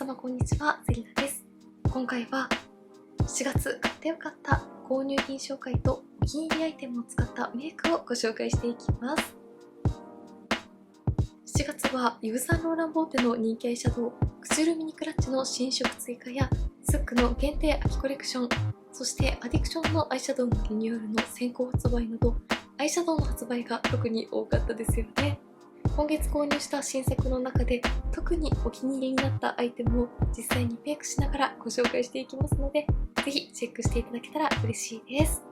様こんにちは、セリナです。今回は7月買ってよかった購入品紹介とお気に入りアイテムを使ったメイクをご紹介していきます。7月はイヴ・サンローランボーテの人気アイシャドウクチュールミニクラッチの新色追加やスックの限定秋コレクション、そしてアディクションのアイシャドウのリニューアルの先行発売などアイシャドウの発売が特に多かったですよね。今月購入した新作の中で特にお気に入りになったアイテムを実際にメイクしながらご紹介していきますので、ぜひチェックしていただけたら嬉しいです。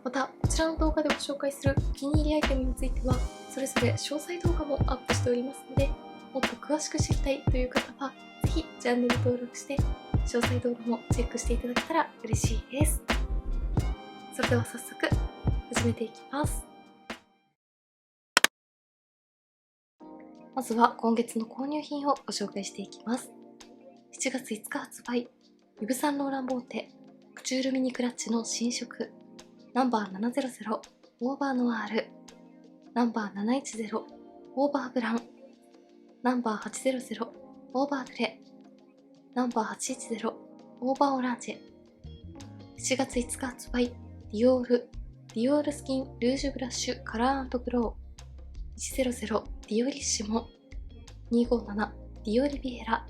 また、こちらの動画でご紹介するお気に入りアイテムについては、それぞれ詳細動画もアップしておりますので、もっと詳しく知りたいという方は、ぜひチャンネル登録して、詳細動画もチェックしていただけたら嬉しいです。それでは早速、始めていきます。まずは今月の購入品をご紹介していきます。7月5日発売、イヴ・サンローランボーテクチュールミニクラッチの新色ナンバー700オーバーノワール、ナンバー710オーバーブラウン、ナンバー800オーバーグレー、ナンバー810オーバーオランジェ。7月5日発売、ディオールスキンルージュブラッシュカラー&グロー、100ディオリッシモ、257ディオリビエラ、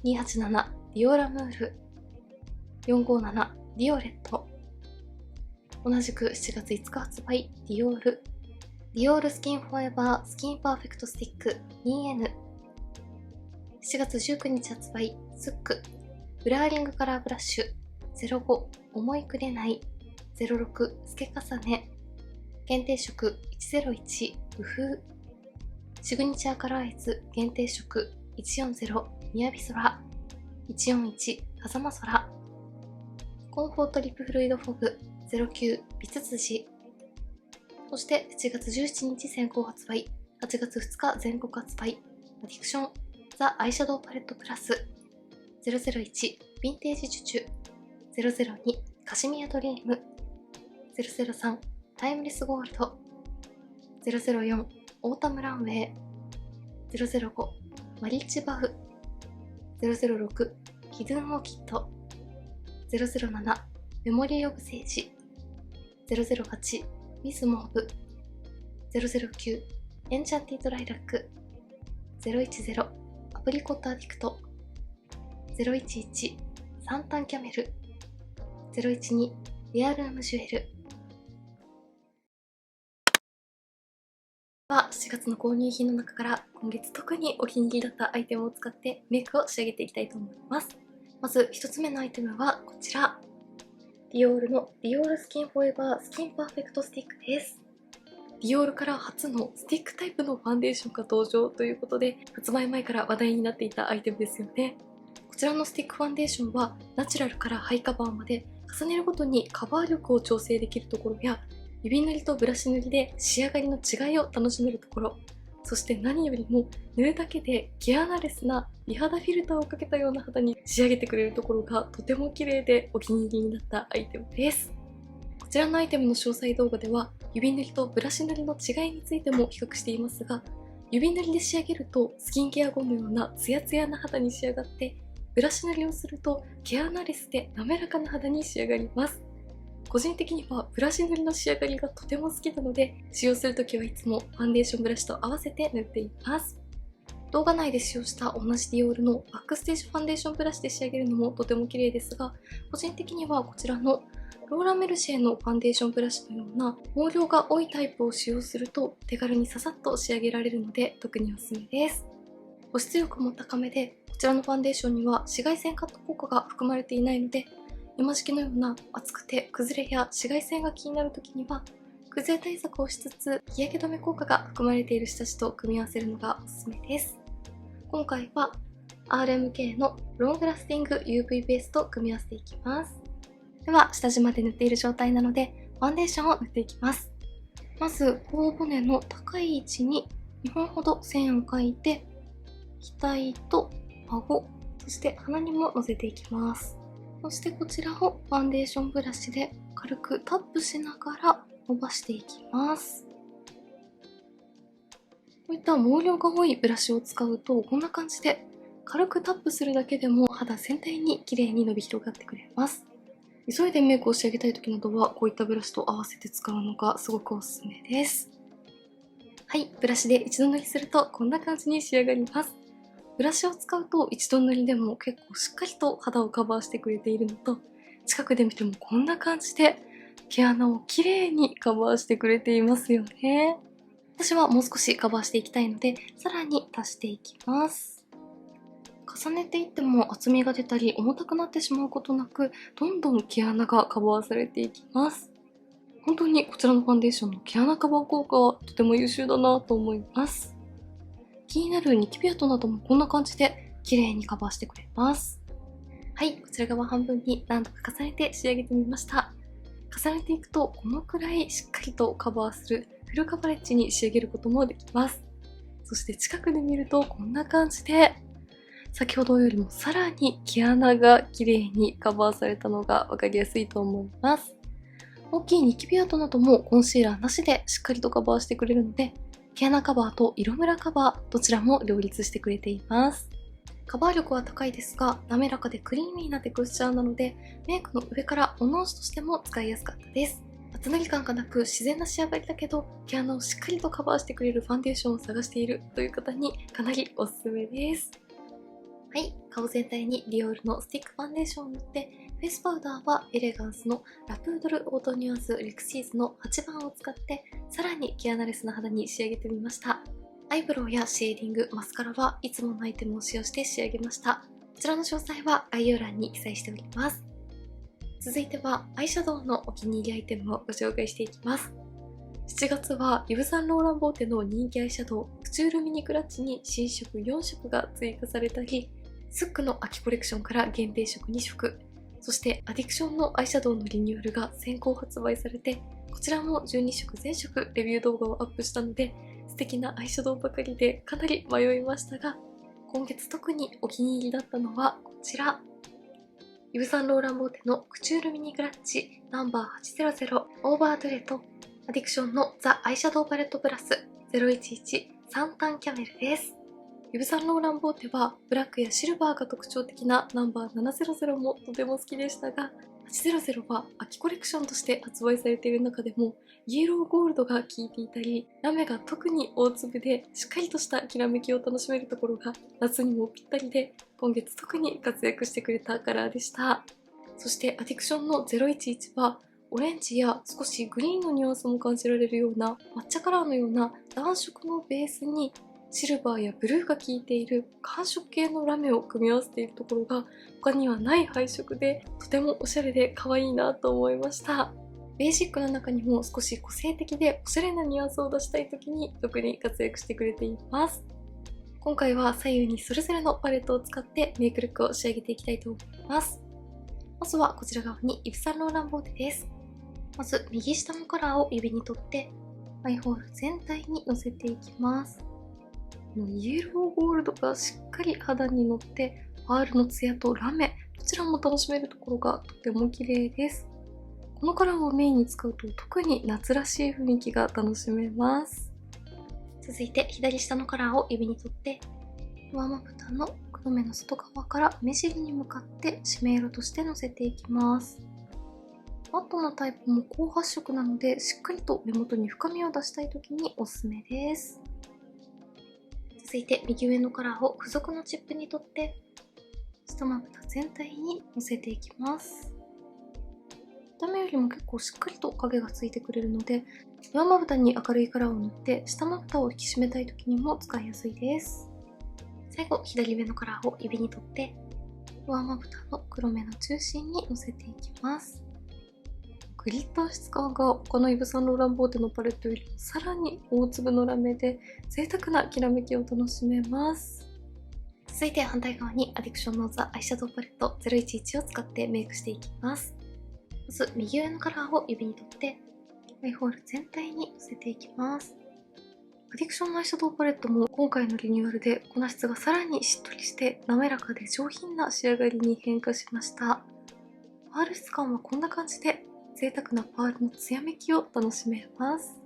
287ディオラムール、457ディオレット。同じく7月5日発売、ディオールスキンフォーエバースキンパーフェクトスティック 2N。 7月19日発売、スックブラーリングカラーブラッシュ05思いくれない06透け重ね、限定色101ウフー、シグニチャーカラーアイズ限定色140みやび空、141風間空、コンフォートリップフルイドフォグ09美つつじ。そして7月17日先行発売、8月2日全国発売、アディクションザ・アイシャドウパレットプラス001ヴィンテージチュチュ、002カシミヤドリーム、003タイムレスゴールド、004オータムランウェイ、005マリッジバフ、006ヒドゥンオーキッド、007メモリーオブセージ、008ミスモーブ、009エンチャンティードライラック、010アプリコットアディクト、011サンタンキャメル、012レアルームジュエル。7月の購入品の中から今月特にお気に入りだったアイテムを使ってメイクを仕上げていきたいと思います。まず1つ目のアイテムはこちら、ディオールのディオールスキンフォーエバースキンパーフェクトスティックです。ディオールから初のスティックタイプのファンデーションが登場ということで、発売前から話題になっていたアイテムですよね。こちらのスティックファンデーションはナチュラルからハイカバーまで重ねるごとにカバー力を調整できるところや、指塗りとブラシ塗りで仕上がりの違いを楽しめるところ、そして何よりも塗るだけで毛穴レスな美肌フィルターをかけたような肌に仕上げてくれるところがとても綺麗でお気に入りになったアイテムです。こちらのアイテムの詳細動画では指塗りとブラシ塗りの違いについても比較していますが、指塗りで仕上げるとスキンケア後のようなツヤツヤな肌に仕上がって、ブラシ塗りをすると毛穴レスで滑らかな肌に仕上がります。個人的にはブラシ塗りの仕上がりがとても好きなので、使用するときはいつもファンデーションブラシと合わせて塗っています。動画内で使用した同じディオールのバックステージファンデーションブラシで仕上げるのもとても綺麗ですが、個人的にはこちらのローラ・メルシェのファンデーションブラシのような毛量が多いタイプを使用すると手軽にささっと仕上げられるので特におすすめです。保湿力も高めで、こちらのファンデーションには紫外線カット効果が含まれていないので、今時期のような暑くて崩れや紫外線が気になるときには崩れ対策をしつつ日焼け止め効果が含まれている下地と組み合わせるのがおすすめです。今回は RMK のロングラスティング UV ベースと組み合わせていきます。では下地まで塗っている状態なのでファンデーションを塗っていきます。まず頬骨の高い位置に2本ほど線を描いて、額と顎、そして鼻にものせていきます。そしてこちらをファンデーションブラシで軽くタップしながら伸ばしていきます。こういった毛量が多いブラシを使うとこんな感じで軽くタップするだけでも肌全体に綺麗に伸び広がってくれます。急いでメイクを仕上げたい時などはこういったブラシと合わせて使うのがすごくおすすめです。はい、ブラシで一度塗りするとこんな感じに仕上がります。ブラシを使うと一度塗りでも結構しっかりと肌をカバーしてくれているのと、近くで見てもこんな感じで毛穴をきれいにカバーしてくれていますよね。私はもう少しカバーしていきたいので、さらに足していきます。重ねていっても厚みが出たり重たくなってしまうことなく、どんどん毛穴がカバーされていきます。本当にこちらのファンデーションの毛穴カバー効果はとても優秀だなと思います。気になるニキビ跡などもこんな感じで綺麗にカバーしてくれます。はい、こちら側半分に何度か重ねて仕上げてみました。重ねていくとこのくらいしっかりとカバーするフルカバレッジに仕上げることもできます。そして近くで見るとこんな感じで、先ほどよりもさらに毛穴が綺麗にカバーされたのが分かりやすいと思います。大きいニキビ跡などもコンシーラーなしでしっかりとカバーしてくれるので、毛穴カバーと色ムラカバーどちらも両立してくれています。カバー力は高いですが、滑らかでクリーミーなテクスチャーなので、メイクの上からお直しとしても使いやすかったです。厚塗り感がなく自然な仕上がりだけど、毛穴をしっかりとカバーしてくれるファンデーションを探しているという方にかなりおすすめです。はい、顔全体にディオールのスティックファンデーションを塗って、フェイスパウダーはエレガンスのラプードルオートニュアンスレクシーズの8番を使って、さらに毛穴レスな肌に仕上げてみました。アイブロウやシェーディング、マスカラはいつものアイテムを使用して仕上げました。こちらの詳細は概要欄に記載しております。続いてはアイシャドウのお気に入りアイテムをご紹介していきます。7月はイヴ・サンローラン・ボーテの人気アイシャドウクチュールミニクラッチに新色4色が追加されたり、スックの秋コレクションから限定色2色、そしてアディクションのアイシャドウのリニューアルが先行発売されて、こちらも12色全色レビュー動画をアップしたので、素敵なアイシャドウばかりでかなり迷いましたが、今月特にお気に入りだったのはこちら。イヴ・サンローラン・ボーテのクチュールミニクラッチナンバー800オーバードレとアディクションのザ・アイシャドウパレットプラス011サンタンキャメルです。イヴ・サンローラン・ボーテはブラックやシルバーが特徴的なナンバー700もとても好きでしたが、800は秋コレクションとして発売されている中でもイエローゴールドが効いていたり、ラメが特に大粒でしっかりとしたきらめきを楽しめるところが夏にもぴったりで、今月特に活躍してくれたカラーでした。そしてアディクションの011はオレンジや少しグリーンのニュアンスも感じられるような抹茶カラーのような暖色のベースにシルバーやブルーが効いている寒色系のラメを組み合わせているところが他にはない配色で、とてもおしゃれで可愛いなと思いました。ベーシックな中にも少し個性的でおしゃれなニュアンスを出したい時に特に活躍してくれています。今回は左右にそれぞれのパレットを使ってメイクルックを仕上げていきたいと思います。まずはこちら側にイヴ・サンローラン・ボーテです。まず右下のカラーを指に取ってアイホール全体にのせていきます。イエローゴールドがしっかり肌に乗って、パールのツヤとラメ、どちらも楽しめるところがとても綺麗です。このカラーをメインに使うと特に夏らしい雰囲気が楽しめます。続いて左下のカラーを指に取って、上まぶたの黒目の外側から目尻に向かって締め色としてのせていきます。マットなタイプも高発色なので、しっかりと目元に深みを出したい時におすすめです。続いて右上のカラーを付属のチップに取って下まぶた全体にのせていきます。見た目よりも結構しっかりと影がついてくれるので、上まぶたに明るいカラーを塗って下まぶたを引き締めたい時にも使いやすいです。最後左上のカラーを指に取って上まぶたの黒目の中心にのせていきます。グリッター質感が他のイヴ・サンローラン・ボーテのパレットよりもさらに大粒のラメで贅沢なきらめきを楽しめます。続いて反対側にアディクションのザ・アイシャドウパレット011を使ってメイクしていきます。まず右上のカラーを指に取ってアイホール全体にのせていきます。アディクションのアイシャドウパレットも今回のリニューアルで粉質がさらにしっとりして滑らかで上品な仕上がりに変化しました。パール質感はこんな感じで贅沢なパールの艶めきを楽しめます。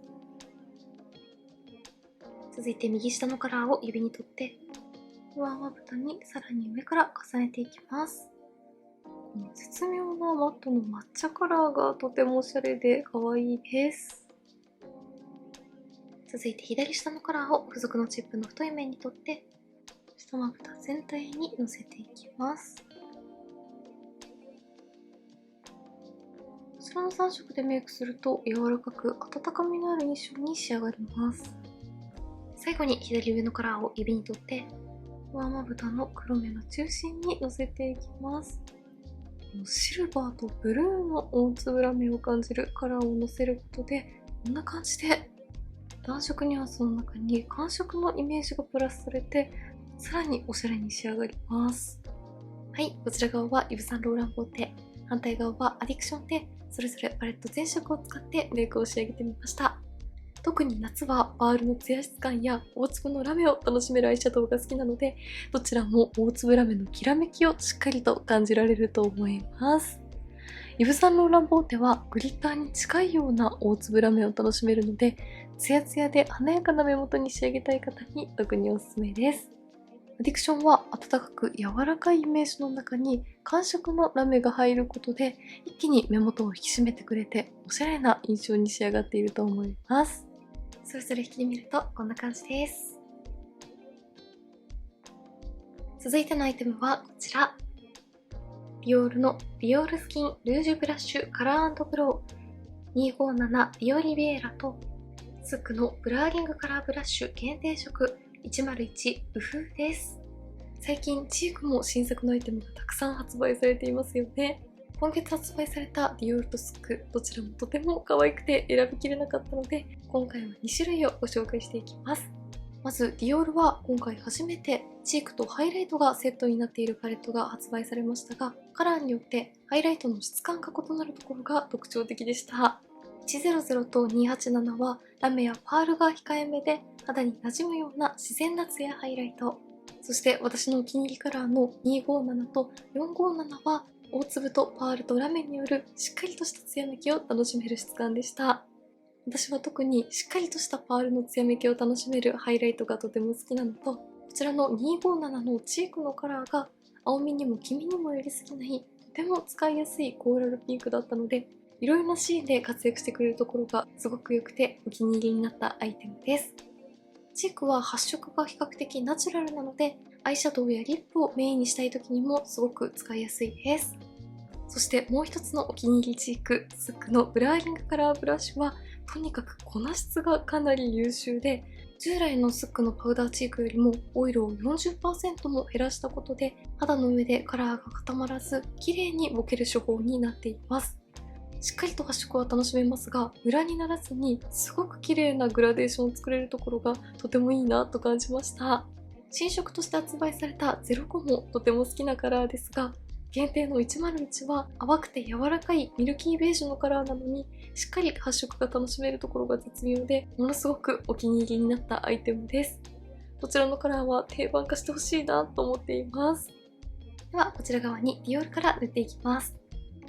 続いて右下のカラーを指に取って上まぶたにさらに上から重ねていきます。この絶妙なマットの抹茶カラーがとてもおしゃれで可愛いです。続いて左下のカラーを付属のチップの太い面にとって下まぶた全体にのせていきます。こちらの3色でメイクすると柔らかく温かみのある印象に仕上がります。最後に左上のカラーを指にとって上まぶたの黒目の中心にのせていきます。シルバーとブルーの大粒ラメを感じるカラーをのせることでこんな感じで暖色ニュアンスの中に寒色のイメージがプラスされてさらにおしゃれに仕上がります。はい、こちら側はイヴ・サンローランボーテ、反対側はアディクションでそれぞれパレット全色を使ってメイクを仕上げてみました。特に夏はパールのツヤ質感や大粒のラメを楽しめるアイシャドウが好きなので、どちらも大粒ラメのきらめきをしっかりと感じられると思います。イヴ・サンローランボーテはグリッターに近いような大粒ラメを楽しめるので、ツヤツヤで華やかな目元に仕上げたい方に特におすすめです。アディクションは温かく柔らかいイメージの中に寒色のラメが入ることで一気に目元を引き締めてくれておしゃれな印象に仕上がっていると思います。それぞれ引きで見るとこんな感じです。続いてのアイテムはこちら。ディオールのディオールスキンルージュブラッシュカラー&グロー257ディオリビエラとスックのブラーリングカラーブラッシュ限定色101ウフです。最近チークも新作のアイテムがたくさん発売されていますよね。今月発売されたディオールとスックどちらもとても可愛くて選びきれなかったので今回は2種類をご紹介していきます。まずディオールは今回初めてチークとハイライトがセットになっているパレットが発売されましたが、カラーによってハイライトの質感が異なるところが特徴的でした。100と287はラメやパールが控えめで肌に馴染むような自然なツヤハイライト。そして私のお気に入りカラーの257と457は大粒とパールとラメによるしっかりとしたツヤめきを楽しめる質感でした。私は特にしっかりとしたパールのツヤめきを楽しめるハイライトがとても好きなのと、こちらの257のチークのカラーが青みにも黄みにもよりすぎないとても使いやすいコーラルピンクだったので、いろいろなシーンで活躍してくれるところがすごく良くてお気に入りになったアイテムです。チークは発色が比較的ナチュラルなのでアイシャドウやリップをメインにしたい時にもすごく使いやすいです。そしてもう一つのお気に入りチーク、スックのブラーリングカラーブラシはとにかく粉質がかなり優秀で、従来のスックのパウダーチークよりもオイルを 40% も減らしたことで肌の上でカラーが固まらず綺麗にぼける手法になっています。しっかりと発色は楽しめますがムラにならずにすごく綺麗なグラデーションを作れるところがとてもいいなと感じました。新色として発売された05もとても好きなカラーですが、限定の101は淡くて柔らかいミルキーベージュのカラーなのにしっかり発色が楽しめるところが絶妙でものすごくお気に入りになったアイテムです。こちらのカラーは定番化してほしいなと思っています。ではこちら側にディオールから塗っていきます。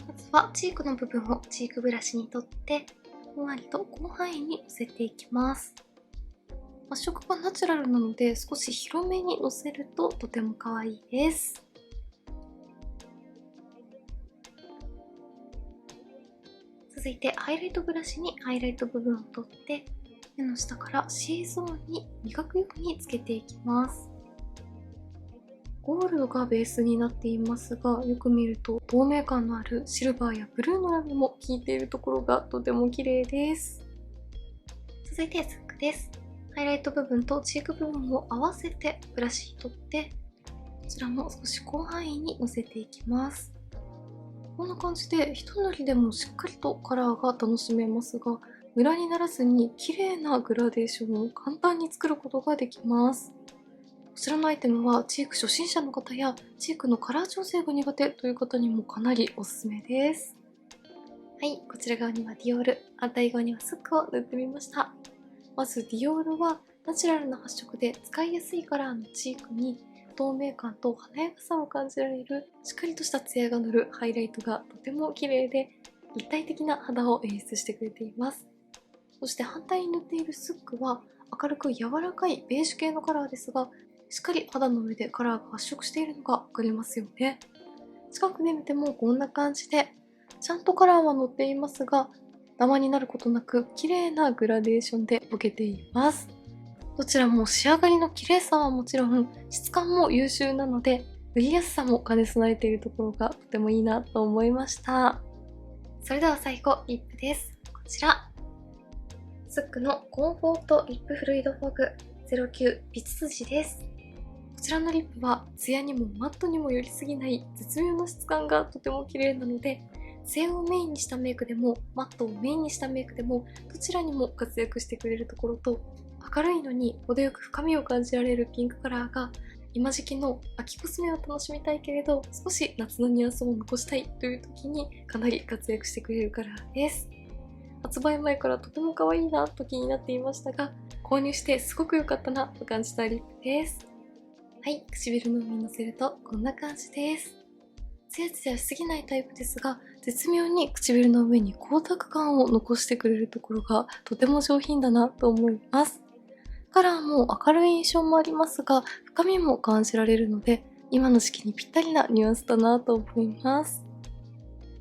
まずはチークの部分をチークブラシに取ってふんわりと広範囲にのせていきます。発色がナチュラルなので少し広めにのせるととても可愛いです。続いてハイライトブラシにハイライト部分を取って目の下から C ゾーンに磨くようにつけていきます。ゴールドがベースになっていますが、よく見ると透明感のあるシルバーやブルーのラメも効いているところがとても綺麗です。続いてスックです。ハイライト部分とチーク部分を合わせてブラシに取ってこちらも少し広範囲にのせていきます。こんな感じで一塗りでもしっかりとカラーが楽しめますが、ムラにならずに綺麗なグラデーションを簡単に作ることができます。こちらのアイテムはチーク初心者の方やチークのカラー調整が苦手という方にもかなりおすすめです。はい、こちら側にはディオール、反対側にはスックを塗ってみました。まずディオールはナチュラルな発色で使いやすいカラーのチークに透明感と華やかさを感じられるしっかりとしたツヤが乗るハイライトがとても綺麗で立体的な肌を演出してくれています。そして反対に塗っているスックは明るく柔らかいベージュ系のカラーですが、しっかり肌の上でカラーが発色しているのがわかりますよね。近くで見てもこんな感じで、ちゃんとカラーは乗っていますが、ダマになることなく綺麗なグラデーションでボケています。どちらも仕上がりの綺麗さはもちろん、質感も優秀なので、塗りやすさも兼ね備えているところがとてもいいなと思いました。それでは最後、リップです。こちら。スックのコンフォートリップフルイドフォグ09美筋です。こちらのリップはツヤにもマットにも寄りすぎない絶妙な質感がとても綺麗なので、ツヤをメインにしたメイクでもマットをメインにしたメイクでもどちらにも活躍してくれるところと、明るいのに程よく深みを感じられるピンクカラーが今時期の秋コスメを楽しみたいけれど少し夏のニュアンスを残したいという時にかなり活躍してくれるカラーです。発売前からとても可愛いなと気になっていましたが、購入してすごく良かったなと感じたリップです。はい、唇の上にのせるとこんな感じです。ツヤツヤしすぎないタイプですが、絶妙に唇の上に光沢感を残してくれるところがとても上品だなと思います。カラーも明るい印象もありますが、深みも感じられるので、今の時期にぴったりなニュアンスだなと思います。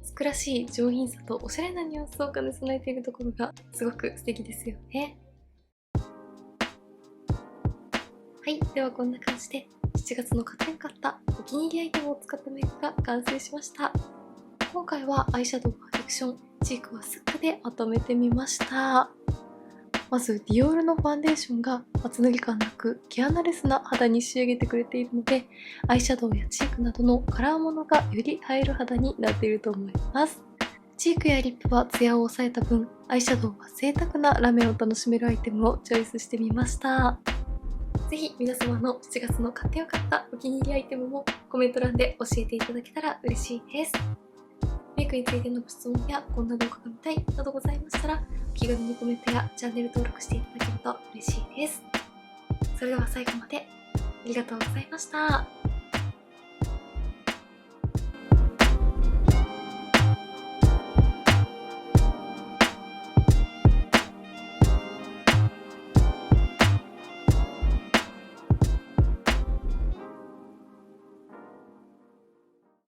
スクらしい上品さとおしゃれなニュアンスを兼ね備えているところがすごく素敵ですよね。はい、ではこんな感じで7月の買ってよかったお気に入りアイテムを使ったメイクが完成しました。今回はアイシャドウはフィクション、チークはスックでまとめてみました。まずディオールのファンデーションが厚塗り感なく毛穴レスな肌に仕上げてくれているので、アイシャドウやチークなどのカラーものがより映える肌になっていると思います。チークやリップはツヤを抑えた分、アイシャドウは贅沢なラメを楽しめるアイテムをチョイスしてみました。ぜひ皆様の7月の買ってよかったお気に入りアイテムもコメント欄で教えていただけたら嬉しいです。メイクについてのご質問やこんな動画が見たいなどございましたら、お気軽にコメントやチャンネル登録していただけると嬉しいです。それでは最後までありがとうございました。